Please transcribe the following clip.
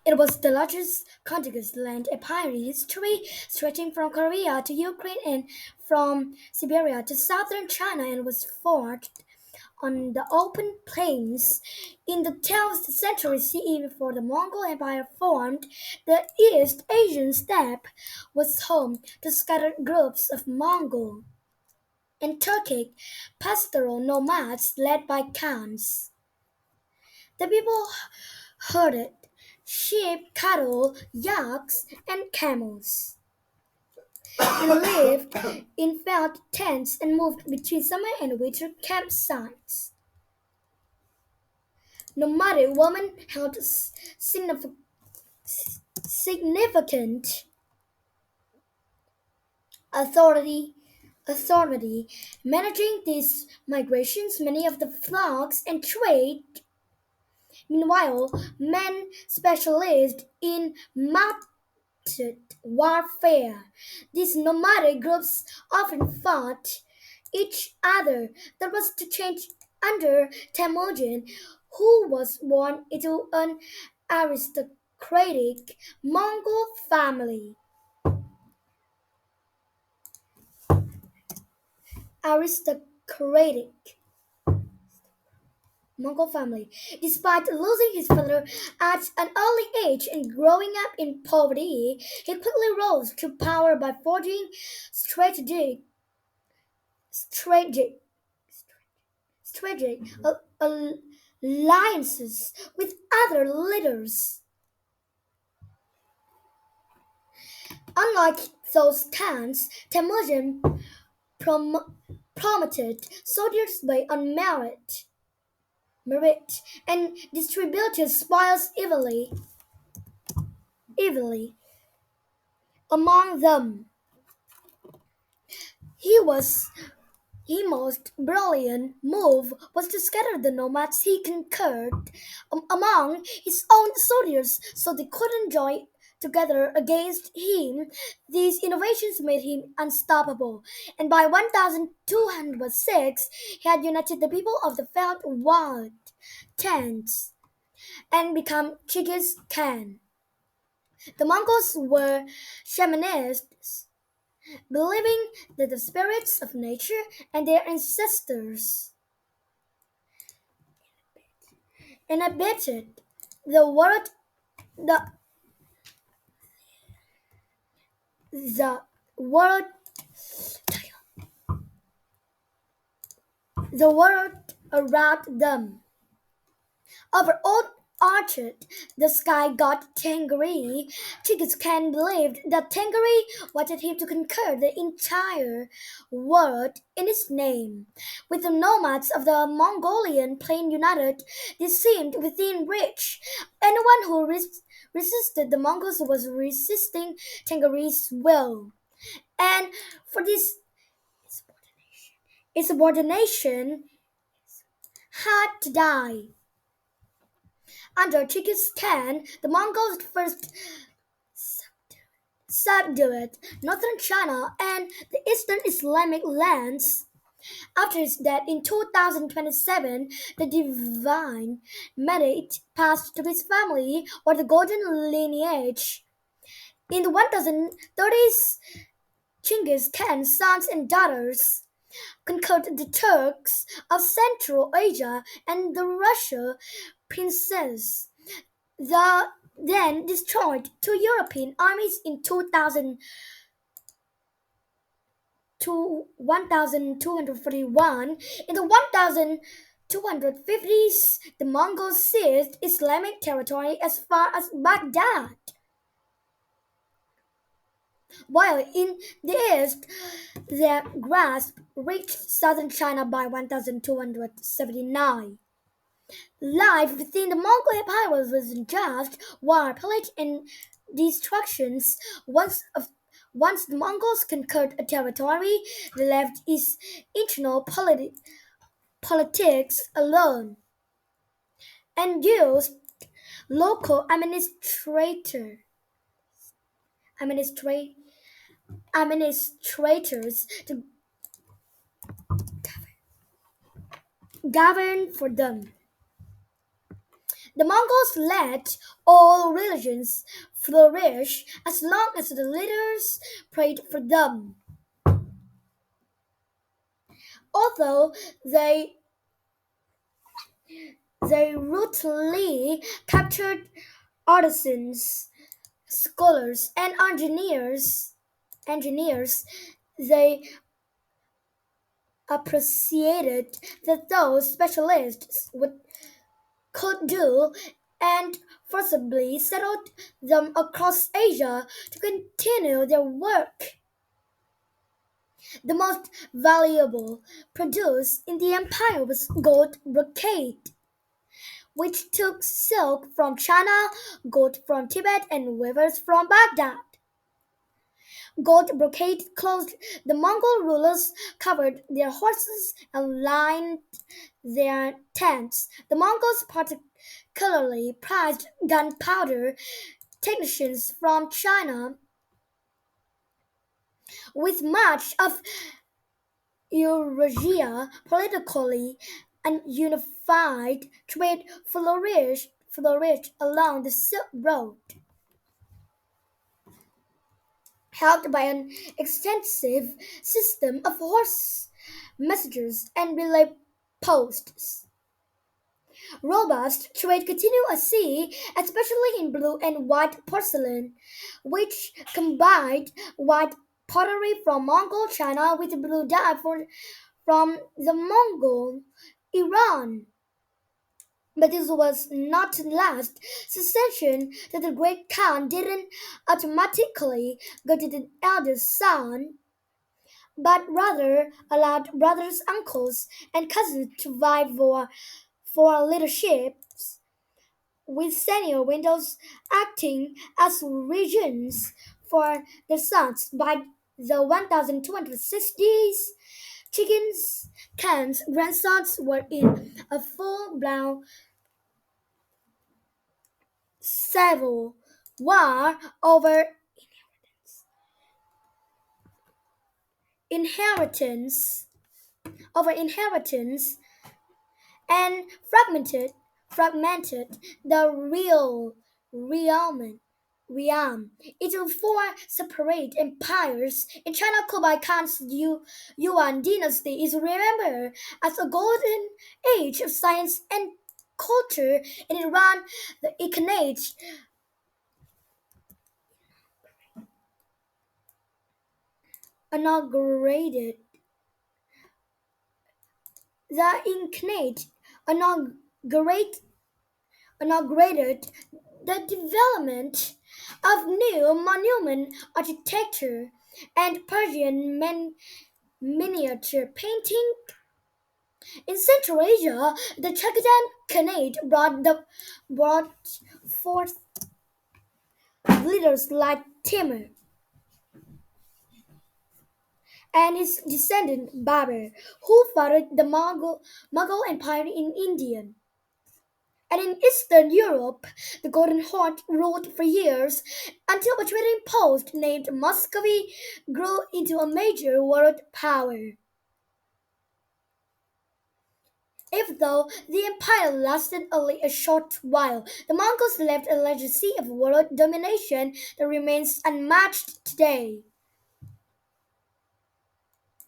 It was the largest contiguous land empire in history, stretching from Korea to Ukraine and from Siberia to southern China, and was forged on the open plains. In the 12th century CE, before the Mongol Empire formed, the East Asian steppe was home to scattered groups of Mongol and Turkic pastoral nomads led by Khans. The people herded sheep, cattle, yaks, and camels, and lived in felt tents and moved between summer and winter campsites. Nomadic women held significant authority authority managing these migrations, many of the flocks and trade. Meanwhile, men specialized in warfare. These nomadic groups often fought each other. That was to change under Temujin, who was born into an aristocratic Mongol family. Aristocratic Mongol family. Despite losing his father at an early age and growing up in poverty, he quickly rose to power by forging strategic, strategic, strategic alliances with other leaders. Unlike those Khans, Temujin promoted soldiers by merit and distributed spoils evenly among them. He was His most brilliant move was to scatter the nomads he conquered among his own soldiers so they couldn't join together against him. These innovations made him unstoppable, and by 1206 he had united the people of the Felt Wild Tents and become Chinggis Khan. The Mongols were shamanists, believing that the spirits of nature and their ancestors inhabited the world, the, the world, the world around them. Over old Orchard, the sky god Tengri, Genghis Khan believed that Tengri wanted him to conquer the entire world in his name. With the nomads of the Mongolian plain united, they seemed within reach. Anyone who resisted the Mongols was resisting Tengri's will. And for this insubordination had to die. Under Genghis Khan, the Mongols first subdued northern China and the eastern Islamic lands. After his death in 2027, the divine mandate passed to his family or the golden lineage. In the 1030s, Genghis Khan's sons and daughters conquered the Turks of Central Asia and the Russia princess. The then destroyed two European armies in 2000 to 1241. In the 1250s, the Mongols seized Islamic territory as far as Baghdad, while in the east, their grasp reached southern China by 1279. Life within the Mongol Empire wasn't just war, pillage, and destructions. Once the Mongols conquered a territory, they left its internal politics alone and used local administra- administrators to govern for them. The Mongols let all religions flourish as long as the leaders prayed for them. Although they they routinely captured artisans, scholars, and engineers, they appreciated that those specialists could do and forcibly settled them across Asia to continue their work. The most valuable produce in the empire was gold brocade, which took silk from China, gold from Tibet, and weavers from Baghdad. Gold brocade clothes the Mongol rulers covered their horses and lined their tents. The Mongols particularly prized gunpowder technicians from China, with much of Eurasia politically unified trade flourished along the Silk Road, helped by an extensive system of horse messengers and relay posts. Robust trade continued at sea, especially in blue and white porcelain, which combined white pottery from Mongol China with blue dye from the Mongol Iran. But this was not the last succession that the great Khan didn't automatically go to the eldest son, but rather allowed brothers, uncles, and cousins to vie for leadership, with senior widows acting as regents for their sons. By the 1260s, Chickens Khan's grandsons were in a full-blown civil war inheritance inheritance and fragmented the realm realm into four separate empires. In China, Kublai Khan's Yuan dynasty is remembered as a golden age of science and culture. In Iran, the Khanate inaugurated the Khanate inaugurate, inaugurated the development of new monument architecture and Persian miniature painting. In Central Asia, the Chagadan Khanate brought forth leaders like Timur and his descendant Babur, who founded the Mongol Empire in India. And in Eastern Europe, the Golden Horde ruled for years until a trading post named Muscovy grew into a major world power. If though the empire lasted only a short while, the Mongols left a legacy of world domination that remains unmatched today.